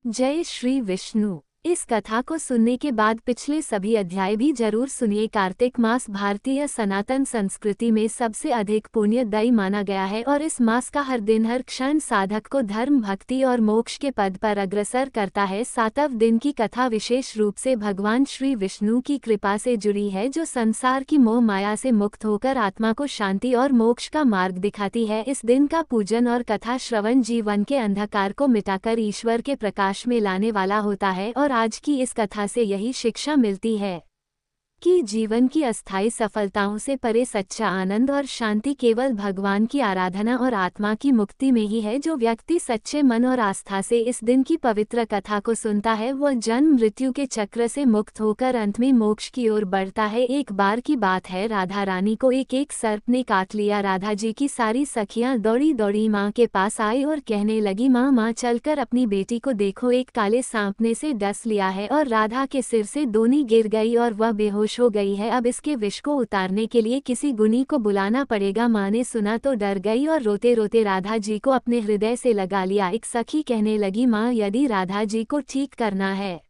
जय श्री विष्णु। इस कथा को सुनने के बाद पिछले सभी अध्याय भी जरूर सुनिए। कार्तिक मास भारतीय सनातन संस्कृति में सबसे अधिक पुण्यदायी माना गया है और इस मास का हर दिन हर क्षण साधक को धर्म, भक्ति और मोक्ष के पद पर अग्रसर करता है। 7वें दिन की कथा विशेष रूप से भगवान श्री विष्णु की कृपा से जुड़ी है, जो संसार की मोह माया से मुक्त होकर आत्मा को शांति और मोक्ष का मार्ग दिखाती है। इस दिन का पूजन और कथा श्रवण जीवन के अंधकार को मिटाकर ईश्वर के प्रकाश में लाने वाला होता है और आज की इस कथा से यही शिक्षा मिलती है कि जीवन की अस्थायी सफलताओं से परे सच्चा आनंद और शांति केवल भगवान की आराधना और आत्मा की मुक्ति में ही है। जो व्यक्ति सच्चे मन और आस्था से इस दिन की पवित्र कथा को सुनता है, वह जन्म मृत्यु के चक्र से मुक्त होकर अंत में मोक्ष की ओर बढ़ता है। एक बार की बात है, राधा रानी को एक सर्प ने काट लिया। राधा जी की सारी सखियां दौड़ी दौड़ी माँ के पास आई और कहने लगी, माँ माँ चलकर अपनी बेटी को देखो, एक काले सांप ने से डस लिया है। और राधा के सिर से दोनी गिर गई और वह बेहोश हो गई है। अब इसके विष को उतारने के लिए किसी गुनी को बुलाना पड़ेगा। माँ ने सुना तो डर गई और रोते रोते राधा जी को अपने हृदय से लगा लिया। एक सखी कहने लगी, माँ यदि राधा जी को ठीक करना है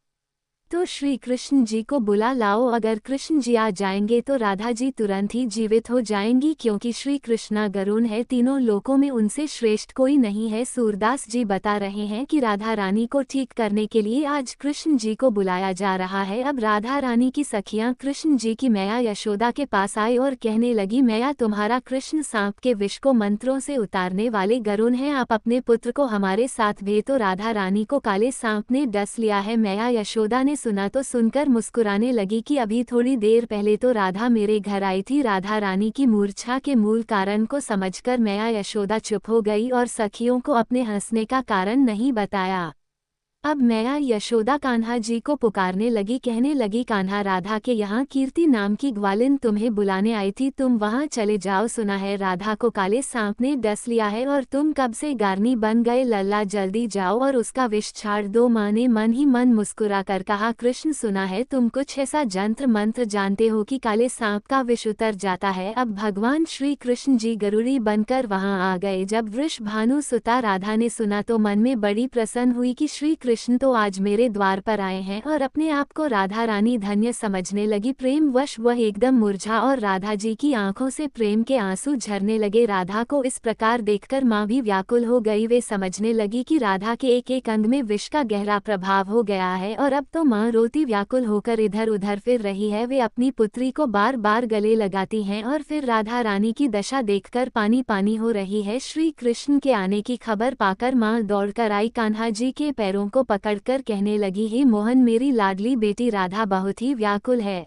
तो श्री कृष्ण जी को बुला लाओ। अगर कृष्ण जी आ जाएंगे तो राधा जी तुरंत ही जीवित हो जाएंगी, क्योंकि श्री कृष्णा गरुण है, तीनों लोकों में उनसे श्रेष्ठ कोई नहीं है। सूरदास जी बता रहे हैं कि राधा रानी को ठीक करने के लिए आज कृष्ण जी को बुलाया जा रहा है। अब राधा रानी की सखियां कृष्ण जी की मैया यशोदा के पास आई और कहने लगी, मैया तुम्हारा कृष्ण सांप के विष को मंत्रों से उतारने वाले गरुण है, आप अपने पुत्र को हमारे साथ भेजो। राधा रानी को काले सांप ने डस लिया है। मैया यशोदा ने सुना तो सुनकर मुस्कुराने लगी कि अभी थोड़ी देर पहले तो राधा मेरे घर आई थी। राधा रानी की मूर्छा के मूल कारण को समझकर मैया यशोदा चुप हो गई और सखियों को अपने हंसने का कारण नहीं बताया। अब मैया यशोदा कान्हा जी को पुकारने लगी, कहने लगी, कान्हा राधा के यहाँ कीर्ति नाम की ग्वालिन तुम्हें बुलाने आई थी, तुम वहाँ चले जाओ। सुना है राधा को काले सांप ने डस लिया है और तुम कब से गारनी बन गए, लल्ला जल्दी जाओ और उसका विष छाड़ दो। माँ ने मन ही मन मुस्कुरा कर कहा, कृष्ण सुना है तुम कुछ ऐसा जंत्र मंत्र जानते हो कि काले सांप का विष उतर जाता है। अब भगवान श्री कृष्ण जी गरुड़ी बनकर वहाँ आ गए। जब वृषभानु सुता राधा ने सुना तो मन में बड़ी प्रसन्न हुई कि श्री कृष्ण तो आज मेरे द्वार पर आए हैं और अपने आप को राधा रानी धन्य समझने लगी। प्रेम वश वह एकदम मुरझा और राधा जी की आंखों से प्रेम के आंसू झरने लगे। राधा को इस प्रकार देखकर माँ भी व्याकुल हो गई। वे समझने लगी कि राधा के एक एक अंग में विष का गहरा प्रभाव हो गया है और अब तो माँ रोती व्याकुल होकर इधर उधर फिर रही है। वे अपनी पुत्री को बार बार गले लगाती हैं और फिर राधा रानी की दशा देखकर पानी पानी हो रही है। श्री कृष्ण के आने की खबर पाकर माँ दौड़कर आई, कान्हा जी के पैरों को पकड़कर कहने लगी, हे मोहन मेरी लाडली बेटी राधा बहुत ही व्याकुल है,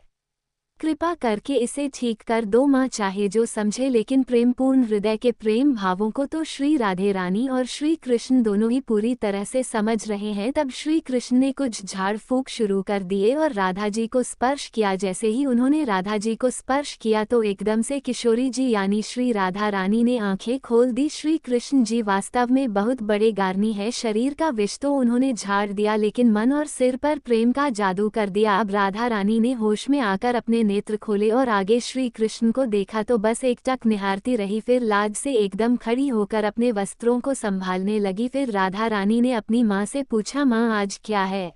कृपा करके इसे ठीक कर दो। माँ चाहे जो समझे, लेकिन प्रेमपूर्ण हृदय के प्रेम भावों को तो श्री राधे रानी और श्री कृष्ण दोनों ही पूरी तरह से समझ रहे हैं। तब श्री कृष्ण ने कुछ झाड़ फूंक शुरू कर दिए और राधा जी को स्पर्श किया। जैसे ही उन्होंने राधा जी को स्पर्श किया तो एकदम से किशोरी जी यानी श्री राधा रानी ने आंखें खोल दी। श्री कृष्ण जी वास्तव में बहुत बड़े गारनी है। शरीर का विष तो उन्होंने झाड़ दिया, लेकिन मन और सिर पर प्रेम का जादू कर दिया। अब राधा रानी ने होश में आकर अपने नेत्र खोले और आगे श्री कृष्ण को देखा तो बस एकटक निहारती रही। फिर लाज से एकदम खड़ी होकर अपने वस्त्रों को संभालने लगी। फिर राधा रानी ने अपनी माँ से पूछा, माँ आज क्या है,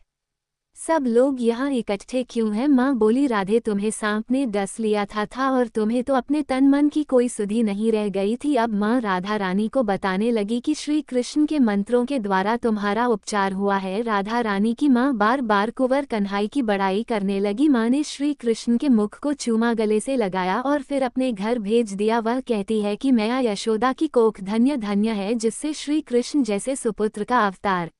सब लोग यहाँ इकट्ठे क्यों हैं? माँ बोली, राधे तुम्हें सांप ने डस लिया था और तुम्हें तो अपने तन मन की कोई सुधि नहीं रह गई थी। अब माँ राधा रानी को बताने लगी कि श्री कृष्ण के मंत्रों के द्वारा तुम्हारा उपचार हुआ है। राधा रानी की माँ बार बार कुंवर कन्हई की बड़ाई करने लगी। माँ ने श्री कृष्ण के मुख को चूमा गले से लगाया और फिर अपने घर भेज दिया। वह कहती है कि मैया यशोदा की कोख धन्य धन्य है, जिससे श्री कृष्ण जैसे सुपुत्र का अवतार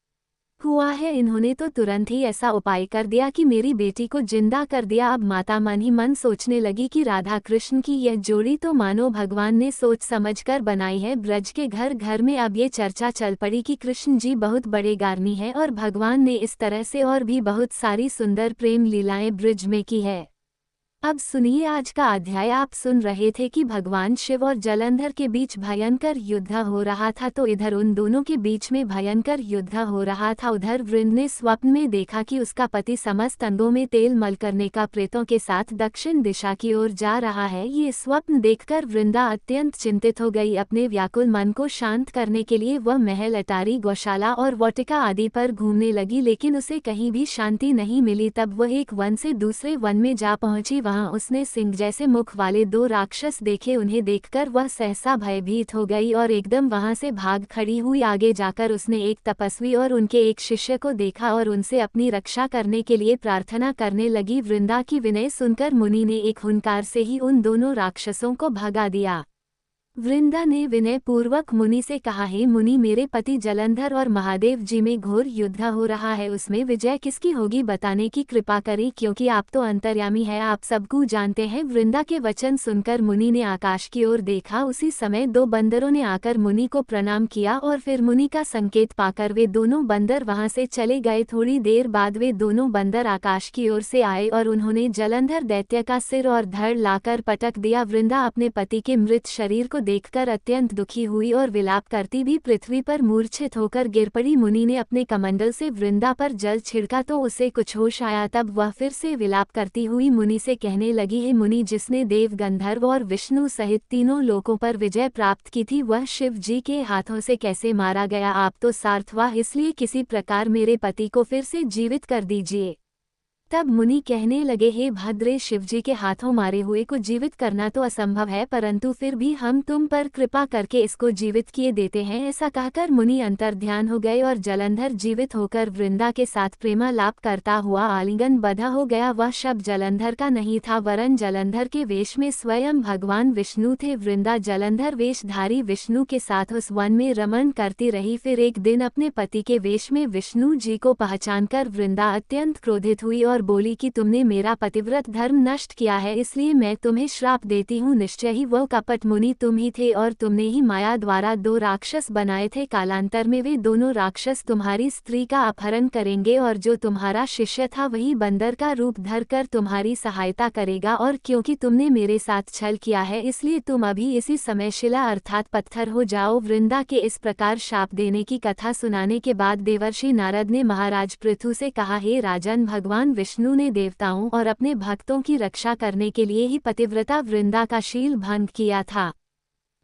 हुआ है। इन्होंने तो तुरंत ही ऐसा उपाय कर दिया कि मेरी बेटी को जिंदा कर दिया। अब माता मन ही मन सोचने लगी कि राधा कृष्ण की यह जोड़ी तो मानो भगवान ने सोच समझकर बनाई है। ब्रज के घर घर में अब ये चर्चा चल पड़ी कि कृष्ण जी बहुत बड़े गारनी है और भगवान ने इस तरह से और भी बहुत सारी सुंदर प्रेम लीलाएं ब्रज में की है। अब सुनिए आज का अध्याय। आप सुन रहे थे कि भगवान शिव और जलंधर के बीच भयंकर युद्ध हो रहा था। तो इधर उन दोनों के बीच में भयंकर युद्ध हो रहा था। उधर वृंद ने स्वप्न में देखा कि उसका पति समस्त अंगों में तेल मल करने का प्रेतों के साथ दक्षिण दिशा की ओर जा रहा है। ये स्वप्न देखकर वृंदा अत्यंत चिंतित हो गई। अपने व्याकुल मन को शांत करने के लिए वह महल, अटारी, गौशाला और वाटिका आदि पर घूमने लगी, लेकिन उसे कहीं भी शांति नहीं मिली। तब वह एक वन से दूसरे वन में जा पहुंची। वहां उसने सिंह जैसे मुख वाले 2 राक्षस देखे। उन्हें देखकर वह सहसा भयभीत हो गई और एकदम वहां से भाग खड़ी हुई। आगे जाकर उसने एक तपस्वी और उनके एक शिष्य को देखा और उनसे अपनी रक्षा करने के लिए प्रार्थना करने लगी। वृंदा की विनय सुनकर मुनि ने एक हुंकार से ही उन दोनों राक्षसों को भगा दिया। वृंदा ने विनय पूर्वक मुनि से कहा, हे मुनि, मेरे पति जलंधर और महादेव जी में घोर युद्ध हो रहा है। उसमें विजय किसकी होगी बताने की कृपा करें, क्योंकि आप तो अंतर्यामी है, आप सबको जानते हैं। वृंदा के वचन सुनकर मुनि ने आकाश की ओर देखा। उसी समय 2 बंदरों ने आकर मुनि को प्रणाम किया और फिर मुनि का संकेत पाकर वे दोनों बंदर वहां से चले गए। थोड़ी देर बाद वे दोनों बंदर आकाश की ओर से आए और उन्होंने जलंधर दैत्य का सिर और धड़ लाकर पटक दिया। वृंदा अपने पति के मृत शरीर को देखकर अत्यंत दुखी हुई और विलाप करती भी पृथ्वी पर मूर्छित होकर गिर पड़ी। मुनि ने अपने कमंडल से वृंदा पर जल छिड़का तो उसे कुछ होश आया। तब वह फिर से विलाप करती हुई मुनि से कहने लगी, हे मुनि, जिसने देव, गंधर्व और विष्णु सहित तीनों लोकों पर विजय प्राप्त की थी, वह शिव जी के हाथों से कैसे मारा गया? आप तो सार्थवाह, इसलिए किसी प्रकार मेरे पति को फिर से जीवित कर दीजिए। तब मुनि कहने लगे, हे भद्रे, शिवजी के हाथों मारे हुए को जीवित करना तो असंभव है, परंतु फिर भी हम तुम पर कृपा करके इसको जीवित किए देते हैं। ऐसा कहकर मुनि अंतर्ध्यान हो गए और जलंधर जीवित होकर वृंदा के साथ प्रेमालाप करता हुआ आलिंगन बद्ध हो गया। वह शब्द जलंधर का नहीं था, वरन जलंधर के वेश में स्वयं भगवान विष्णु थे। वृंदा जलंधर वेशधारी विष्णु के साथ उस वन में रमण करती रही। फिर एक दिन अपने पति के वेश में विष्णु जी को पहचानकर वृंदा अत्यंत क्रोधित हुई और बोली कि तुमने मेरा पतिव्रत धर्म नष्ट किया है, इसलिए मैं तुम्हें श्राप देती हूँ। निश्चय ही वह कपट मुनि तुम ही थे और तुमने ही माया द्वारा 2 राक्षस बनाए थे। कालांतर में वे दोनों राक्षस तुम्हारी स्त्री का अपहरण करेंगे और जो तुम्हारा शिष्य था वही बंदर का रूप धरकर तुम्हारी सहायता करेगा। और क्योंकि तुमने मेरे साथ छल किया है, इसलिए तुम अभी इसी समय शिला अर्थात पत्थर हो जाओ। वृंदा के इस प्रकार शाप देने की कथा सुनाने के बाद देवर्षि नारद ने महाराज पृथु से कहा, हे राजन, भगवान विष्णु ने देवताओं और अपने भक्तों की रक्षा करने के लिए ही पतिव्रता वृंदा का शील भंग किया था,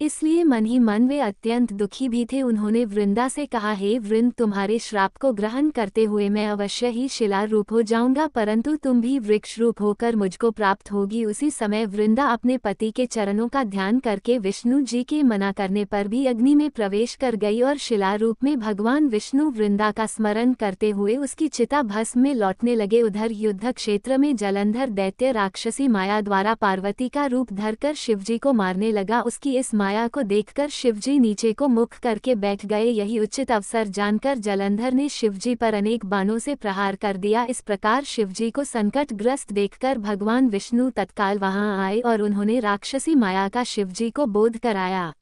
इसलिए मन ही मन वे अत्यंत दुखी भी थे। उन्होंने वृंदा से कहा, हे वृंद, तुम्हारे श्राप को ग्रहण करते हुए मैं अवश्य ही शिला रूप हो जाऊंगा, परंतु तुम भी वृक्ष रूप होकर मुझको प्राप्त होगी। उसी समय वृंदा अपने पति के चरणों का ध्यान करके विष्णु जी के मना करने पर भी अग्नि में प्रवेश कर गई और शिला रूप में भगवान विष्णु वृंदा का स्मरण करते हुए उसकी चिता भस्म में लौटने लगे। उधर युद्ध क्षेत्र में जलंधर दैत्य राक्षसी माया द्वारा पार्वती का रूप धरकर शिवजी को मारने लगा। उसकी इस माया को देखकर शिवजी नीचे को मुख करके बैठ गए। यही उचित अवसर जानकर जलंधर ने शिवजी पर अनेक बाणों से प्रहार कर दिया। इस प्रकार शिवजी को संकटग्रस्त देखकर भगवान विष्णु तत्काल वहां आए और उन्होंने राक्षसी माया का शिवजी को बोध कराया।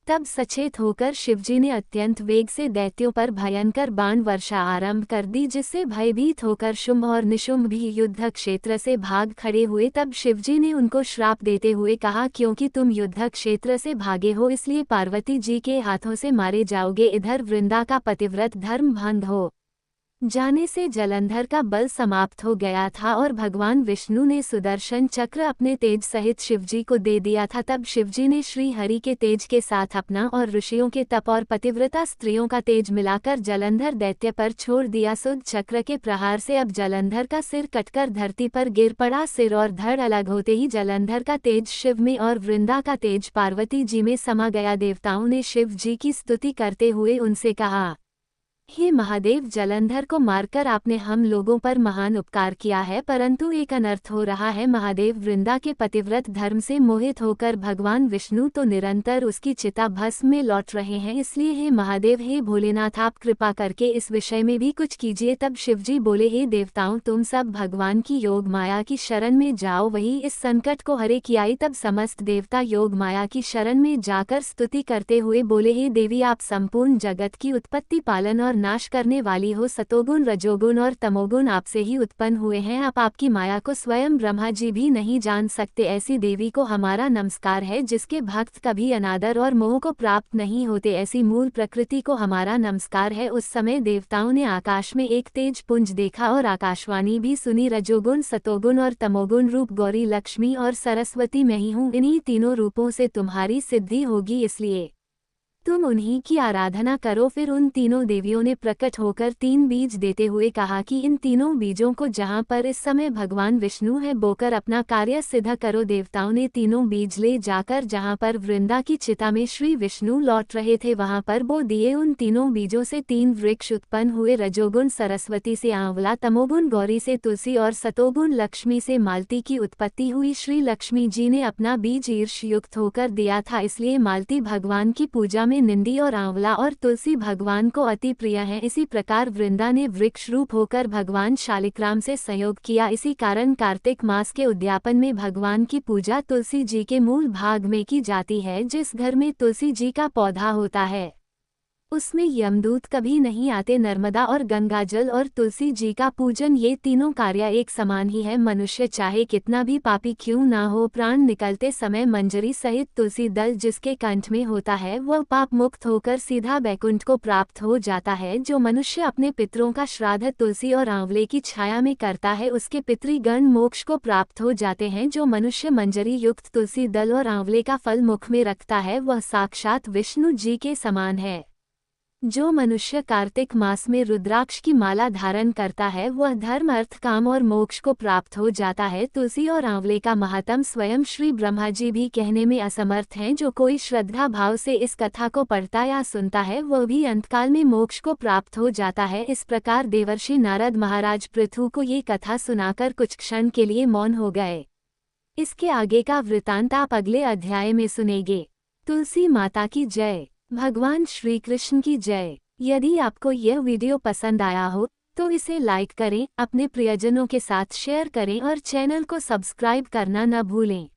तब सचेत होकर शिवजी ने अत्यंत वेग से दैत्यों पर भयंकर बाण वर्षा आरंभ कर दी, जिससे भयभीत होकर शुंभ और निशुंभ भी युद्ध क्षेत्र से भाग खड़े हुए। तब शिवजी ने उनको श्राप देते हुए कहा, क्योंकि तुम युद्ध क्षेत्र से भागे हो, इसलिए पार्वती जी के हाथों से मारे जाओगे। इधर वृंदा का पतिव्रत धर्म भंग हो जाने से जलंधर का बल समाप्त हो गया था और भगवान विष्णु ने सुदर्शन चक्र अपने तेज सहित शिवजी को दे दिया था। तब शिवजी ने श्री हरि के तेज के साथ अपना और ऋषियों के तप और पतिव्रता स्त्रियों का तेज मिलाकर जलंधर दैत्य पर छोड़ दिया। सुद चक्र के प्रहार से अब जलंधर का सिर कटकर धरती पर गिर पड़ा। सिर और धड़ अलग होते ही जलंधर का तेज शिव में और वृंदा का तेज पार्वती जी में समा गया। देवताओं ने शिव जी की स्तुति करते हुए उनसे कहा, हे महादेव, जलंधर को मारकर आपने हम लोगों पर महान उपकार किया है, परंतु एक अनर्थ हो रहा है। महादेव, वृंदा के पतिव्रत धर्म से मोहित होकर भगवान विष्णु तो निरंतर उसकी चिता भस्म में लौट रहे हैं, इसलिए हे महादेव, हे भोलेनाथ, आप कृपा करके इस विषय में भी कुछ कीजिए। तब शिवजी बोले, हे देवताओं, तुम सब भगवान की योग माया की शरण में जाओ, वही इस संकट को हरे कियाई। तब समस्त देवता योग माया की शरण में जाकर स्तुति करते हुए बोले, हे देवी, आप संपूर्ण जगत की उत्पत्ति, पालन और नाश करने वाली हो। सतोगुण, रजोगुण और तमोगुण आपसे ही उत्पन्न हुए हैं। आप आपकी माया को स्वयं ब्रह्मा जी भी नहीं जान सकते। ऐसी देवी को हमारा नमस्कार है, जिसके भक्त कभी अनादर और मोह को प्राप्त नहीं होते। ऐसी मूल प्रकृति को हमारा नमस्कार है। उस समय देवताओं ने आकाश में एक तेज पुंज देखा और आकाशवाणी भी सुनी, रजोगुण, सतोगुण और तमोगुण रूप गौरी, लक्ष्मी और सरस्वती मैं ही हूँ। इन्हीं तीनों रूपों से तुम्हारी सिद्धि होगी, इसलिए तुम उन्हीं की आराधना करो। फिर उन तीनों देवियों ने प्रकट होकर 3 बीज देते हुए कहा कि इन तीनों बीजों को जहाँ पर इस समय भगवान विष्णु है, बोकर अपना कार्य सिद्ध करो। देवताओं ने तीनों बीज ले जाकर जहाँ पर वृंदा की चिता में श्री विष्णु लौट रहे थे, वहाँ पर बो दिए। उन तीनों बीजों से 3 वृक्ष उत्पन्न हुए, रजोगुण सरस्वती से आंवला, तमोगुण गौरी से तुलसी और सतोगुण लक्ष्मी से मालती की उत्पत्ति हुई। श्री लक्ष्मी जी ने अपना बीज ईर्ष युक्त होकर दिया था, इसलिए मालती भगवान की पूजा में निंदी और आंवला और तुलसी भगवान को अति प्रिय है। इसी प्रकार वृंदा ने वृक्ष रूप होकर भगवान शालिग्राम से संयोग किया। इसी कारण कार्तिक मास के उद्यापन में भगवान की पूजा तुलसी जी के मूल भाग में की जाती है। जिस घर में तुलसी जी का पौधा होता है उसमें यमदूत कभी नहीं आते। नर्मदा और गंगाजल और तुलसी जी का पूजन, ये तीनों कार्य एक समान ही है। मनुष्य चाहे कितना भी पापी क्यों ना हो, प्राण निकलते समय मंजरी सहित तुलसी दल जिसके कंठ में होता है, वह पाप मुक्त होकर सीधा बैकुंठ को प्राप्त हो जाता है। जो मनुष्य अपने पितरों का श्राद्ध तुलसी और आंवले की छाया में करता है, उसके पितृगण मोक्ष को प्राप्त हो जाते हैं। जो मनुष्य मंजरी युक्त तुलसी दल और आंवले का फल मुख में रखता है, वह साक्षात विष्णु जी के समान है। जो मनुष्य कार्तिक मास में रुद्राक्ष की माला धारण करता है, वह धर्म, अर्थ, काम और मोक्ष को प्राप्त हो जाता है। तुलसी और आंवले का महात्म स्वयं श्री ब्रह्मा जी भी कहने में असमर्थ हैं। जो कोई श्रद्धा भाव से इस कथा को पढ़ता या सुनता है, वह भी अंतकाल में मोक्ष को प्राप्त हो जाता है। इस प्रकार देवर्षि नारद महाराज पृथु को ये कथा सुनाकर कुछ क्षण के लिए मौन हो गए। इसके आगे का वृतांत आप अगले अध्याय में सुनेंगे। तुलसी माता की जय। भगवान श्री कृष्ण की जय। यदि आपको यह वीडियो पसंद आया हो तो इसे लाइक करें, अपने प्रियजनों के साथ शेयर करें और चैनल को सब्सक्राइब करना न भूलें।